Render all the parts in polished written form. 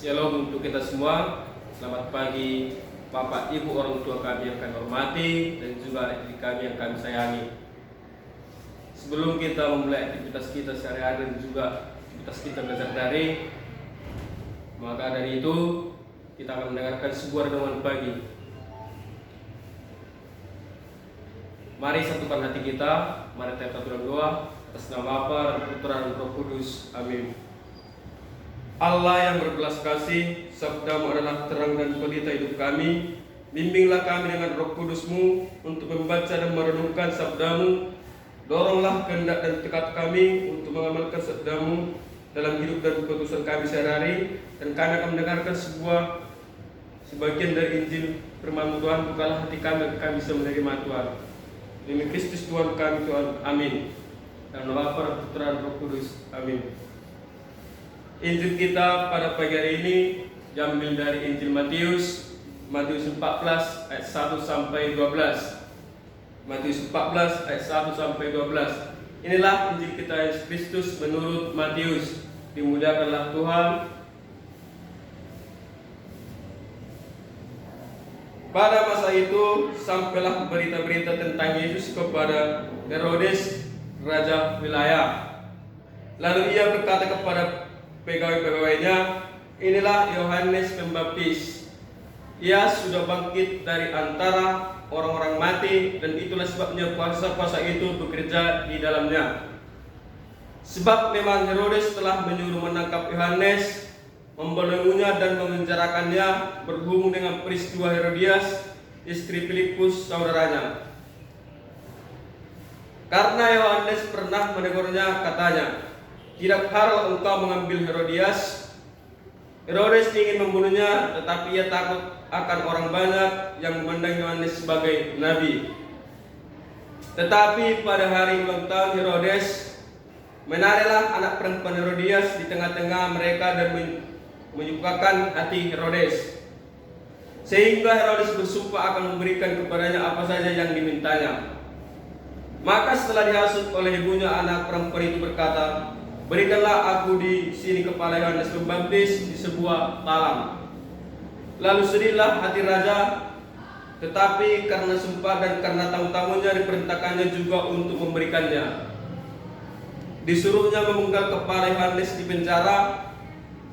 Shalom untuk kita semua. Selamat pagi Bapak Ibu orang tua kami yang kami hormati dan juga adik kami yang kami sayangi. Sebelum kita memulai aktivitas kita sehari-hari dan juga aktivitas kita belajar daring, maka dari itu kita akan mendengarkan sebuah renungan pagi. Mari satukan hati kita, mari kita berdoa atas nama Bapa dan Putra dan Roh Kudus. Amin. Allah yang berbelas kasih, sabda-Mu adalah terang dan pelita hidup kami. Bimbinglah kami dengan Roh Kudus-Mu untuk membaca dan merenungkan sabda-Mu. Doronglah kehendak dan tekad kami untuk mengamalkan sabda-Mu dalam hidup dan keputusan kami sehari-hari. Dan kami akan mendengarkan sebagian dari Injil firman Tuhan. Bukalah hati kami agar kami bisa menerima Tuhan. Demi Kristus Tuhan kami Tuhan. Amin. Dalam nama Bapa dan Putra dan Roh Kudus. Amin. Injil kita pada pagi hari ini diambil dari Injil Matius 14 ayat 1 sampai 12. Matius 14 ayat 1 sampai 12. Inilah Injil kita Yesus Kristus menurut Matius. Dimuliakanlah Tuhan. Pada masa itu sampailah berita-berita tentang Yesus kepada Herodes, raja wilayah. Lalu ia berkata kepada pegawai-pegawainya, inilah Yohanes Pembaptis. Ia sudah bangkit dari antara orang-orang mati, dan itulah sebabnya kuasa-kuasa itu bekerja di dalamnya. Sebab memang Herodes telah menyuruh menangkap Yohanes, membelenggunya dan memenjarakannya berhubung dengan peristiwa Herodias, istri Filipus saudaranya. Karena Yohanes pernah menegurnya, katanya, tidak harus engkau mengambil Herodias. Herodes ingin membunuhnya, tetapi ia takut akan orang banyak yang memandang Yohanes sebagai nabi. Tetapi pada hari ulang tahun Herodes, menarilah anak perempuan Herodias di tengah-tengah mereka dan menyukakan hati Herodes, sehingga Herodes bersumpah akan memberikan kepadanya apa saja yang dimintanya. Maka setelah dihasut oleh ibunya, anak perempuan itu berkata, berikanlah aku di sini kepala Yohanes Pembaptis di sebuah talam. Lalu sedihlah hati raja, tetapi karena sumpah dan karena tamu-tamunya diperintahkannya juga untuk memberikannya. Disuruhnya memenggal kepala Yohanes di penjara,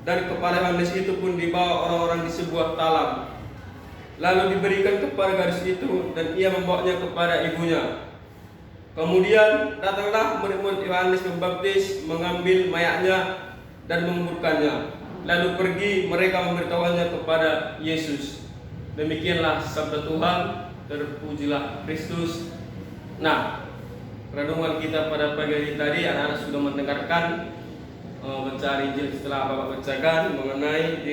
dan kepala Yohanes itu pun dibawa orang-orang di sebuah talam. Lalu diberikan kepada gadis itu, dan ia membawanya kepada ibunya. Kemudian datanglah murid-murid Yohanes Pembaptis mengambil mayatnya dan menguburkannya. Lalu pergi mereka memberitahuannya kepada Yesus. Demikianlah sabda Tuhan. Terpujilah Kristus. Nah, renungan kita pada pagi hari tadi, anak-anak sudah mendengarkan bacaan Injil setelah Bapak bacakan mengenai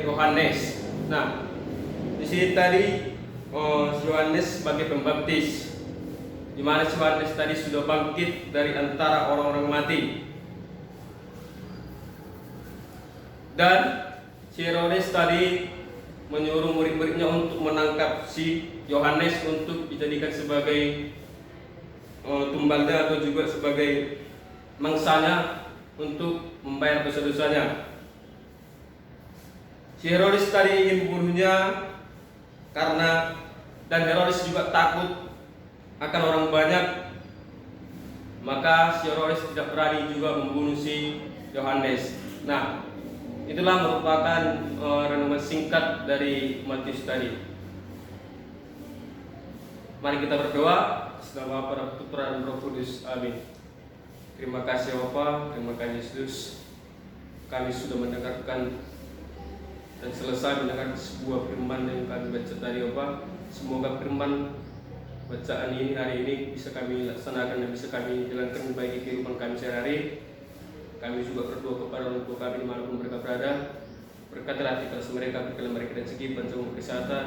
Yohanes. Nah, di sini tadi Yohanes sebagai pembaptis, di mana Yohanes tadi sudah bangkit dari antara orang-orang mati, dan si Herodes tadi menyuruh murid-muridnya untuk menangkap si Yohanes untuk dijadikan sebagai tumbalnya atau juga sebagai mangsanya untuk membayar dosa-dosanya. Si Herodes tadi ingin membunuhnya dan Herodes juga takut akan orang banyak, maka si Herodes tidak berani juga membunuh si Yohanes. Nah, itulah merupakan renungan singkat dari Matius tadi. Mari kita berdoa. Selama para Putra dan Roh Kudus. Amin. Terima kasih Bapa, terima kasih Yesus. Kami sudah mendengarkan dan selesai mendengar sebuah firman yang kami baca tadi Bapak. Semoga firman bacaan ini hari ini bisa kami laksanakan dan bisa kami jalankan bagi kehidupan kami sehari-hari. Kami juga berdoa kepada orang tua kami dimanapun mereka berada. Berkatilah hati keras mereka, berikanlah mereka rezeki, bantuan kesehatan,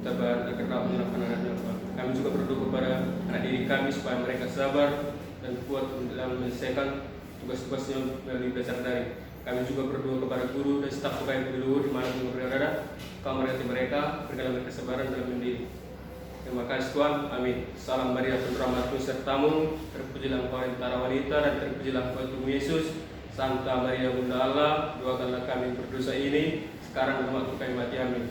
tabahan agar kau menyerahkan anaknya Bapak. Kami juga berdoa kepada anak didik kami supaya mereka sabar dan kuat dalam menyelesaikan tugas-tugasnya melalui belajar daring. Kami juga berdoa kepada guru dan staf sekolah yang berluhur dimanapun berada. Kau memberkati mereka, berikanlah mereka kesabaran dalam mendidik. Terima kasih Tuhan, amin. Salam Maria penuh rahmat sertamu, terpujilah engkau antara wanita dan terpujilah engkau Tuhan Yesus. Santa Maria Bunda Allah, doakanlah kami berdosa ini sekarang dan waktu kami mati. Amin.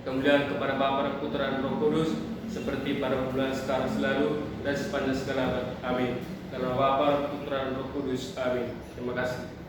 Kemuliaan kepada Bapa dan Putra dan Roh Kudus, seperti pada permulaan sekarang selalu dan sepanjang segala abad. Amin. Karena Bapa, Putra dan Roh Kudus. Amin. Terima kasih.